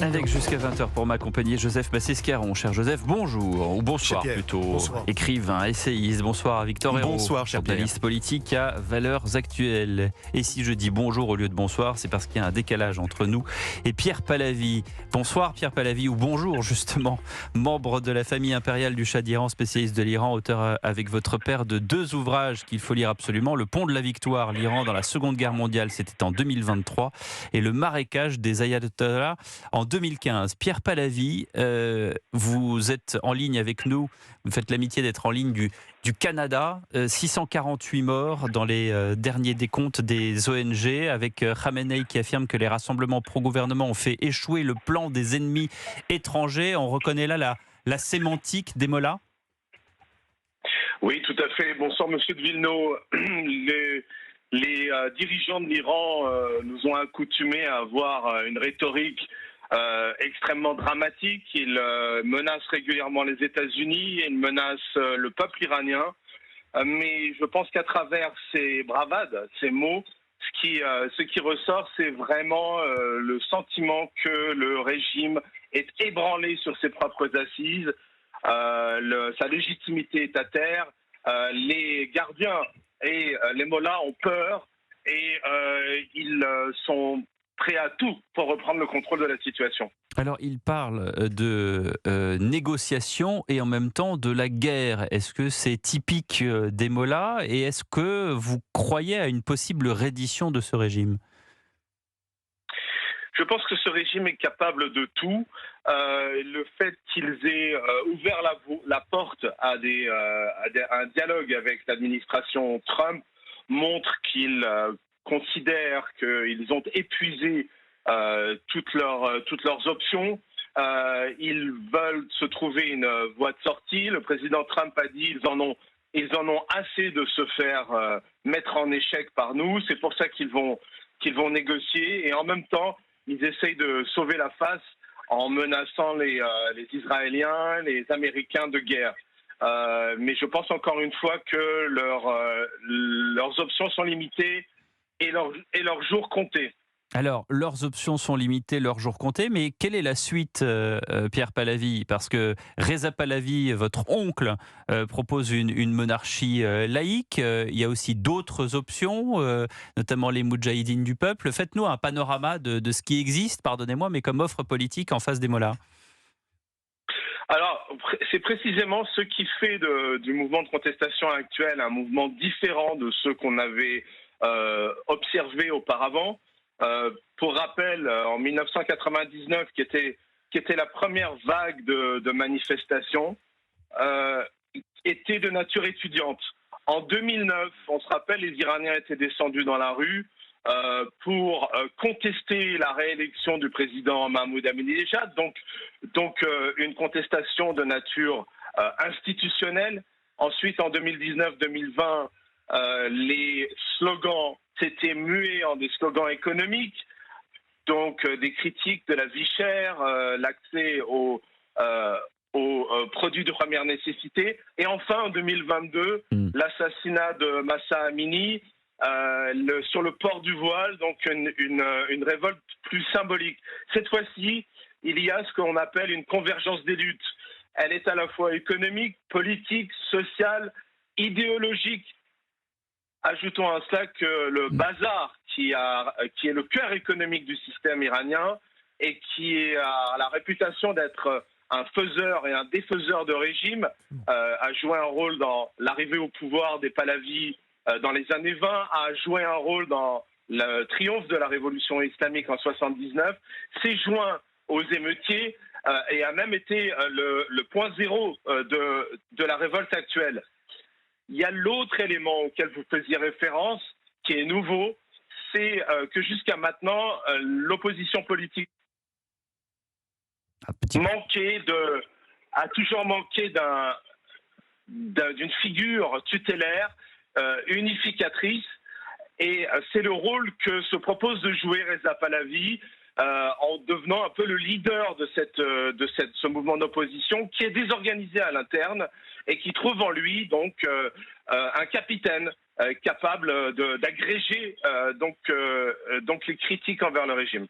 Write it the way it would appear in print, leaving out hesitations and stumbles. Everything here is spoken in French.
Avec jusqu'à 20h pour m'accompagner Joseph Massescaron. Cher Joseph, bonjour, ou bonsoir plutôt. Bonsoir. Écrivain, essayiste, bonsoir à Victor Hérault. Bonsoir, cher Pierre. Journaliste politique à Valeurs Actuelles. Et si je dis bonjour au lieu de bonsoir, c'est parce qu'il y a un décalage entre nous et Pierre Pallavi. Bonsoir Pierre Pallavi, ou bonjour justement, membre de la famille impériale du Shah d'Iran, spécialiste de l'Iran, auteur avec votre père de 2 ouvrages qu'il faut lire absolument. Le Pont de la Victoire, l'Iran dans la Seconde Guerre mondiale, c'était en 2023. Et Le Marécage des ayatollahs en 2015. Pierre Pallavi, vous êtes en ligne avec nous, vous faites l'amitié d'être en ligne du Canada, 648 morts dans les derniers décomptes des ONG, avec Khamenei qui affirme que les rassemblements pro-gouvernement ont fait échouer le plan des ennemis étrangers. On reconnaît là la sémantique des mots-là. Oui, tout à fait. Bonsoir Monsieur de Villeneuve. Les dirigeants de l'Iran nous ont accoutumés à avoir une rhétorique extrêmement dramatique. Ils menacent régulièrement les États-Unis, ils menacent le peuple iranien. Mais je pense qu'à travers ces bravades, ces mots, ce qui ressort, c'est vraiment le sentiment que le régime est ébranlé sur ses propres assises. Sa légitimité est à terre. Les gardiens et les mollahs ont peur et ils sont prêts à tout pour reprendre le contrôle de la situation. Alors, il parle de négociation et en même temps de la guerre. Est-ce que c'est typique des mollahs et est-ce que vous croyez à une possible reddition de ce régime ? Je pense que ce régime est capable de tout. Le fait qu'ils aient ouvert la porte à un dialogue avec l'administration Trump montre qu'ils considèrent qu'ils ont épuisé toutes leurs options. Ils veulent se trouver une voie de sortie. Le président Trump a dit ils en ont assez de se faire mettre en échec par nous. C'est pour ça qu'ils vont négocier. Et en même temps, ils essayent de sauver la face en menaçant les Israéliens, les Américains de guerre. Mais je pense encore une fois que leurs options sont limitées et leurs jours comptés. Alors, leurs options sont limitées, leurs jours comptés, mais quelle est la suite, Pierre Pallavi ? Parce que Reza Pahlavi, votre oncle, propose une monarchie laïque. Il y a aussi d'autres options, notamment les Moudjahidines du peuple. Faites-nous un panorama de ce qui existe, pardonnez-moi, mais comme offre politique en face des mollahs. Alors, c'est précisément ce qui fait du mouvement de contestation actuel un mouvement différent de ceux qu'on avait observés auparavant. Pour rappel, en 1999, qui était la première vague de manifestations, était de nature étudiante. En 2009, on se rappelle, les Iraniens étaient descendus dans la rue pour contester la réélection du président Mahmoud Ahmadinejad, donc une contestation de nature institutionnelle. Ensuite, en 2019-2020, les slogans s'étaient mués en des slogans économiques, donc des critiques de la vie chère, l'accès aux produits de première nécessité. Et enfin, en 2022, l'assassinat de Mahsa Amini sur le port du voile, donc une révolte plus symbolique. Cette fois-ci, il y a ce qu'on appelle une convergence des luttes. Elle est à la fois économique, politique, sociale, idéologique. Ajoutons à cela que le bazar, qui est le cœur économique du système iranien et qui a la réputation d'être un faiseur et un défaiseur de régime, a joué un rôle dans l'arrivée au pouvoir des Pahlavis dans les années 20, a joué un rôle dans le triomphe de la révolution islamique en 79, s'est joint aux émeutiers et a même été le point zéro de la révolte actuelle. Il y a l'autre élément auquel vous faisiez référence, qui est nouveau, c'est que jusqu'à maintenant, l'opposition politique a toujours manqué d'une figure tutélaire, unificatrice, et c'est le rôle que se propose de jouer Reza Pahlavi en devenant un peu le leader de ce mouvement d'opposition qui est désorganisé à l'interne et qui trouve en lui donc un capitaine capable d'agréger donc les critiques envers le régime.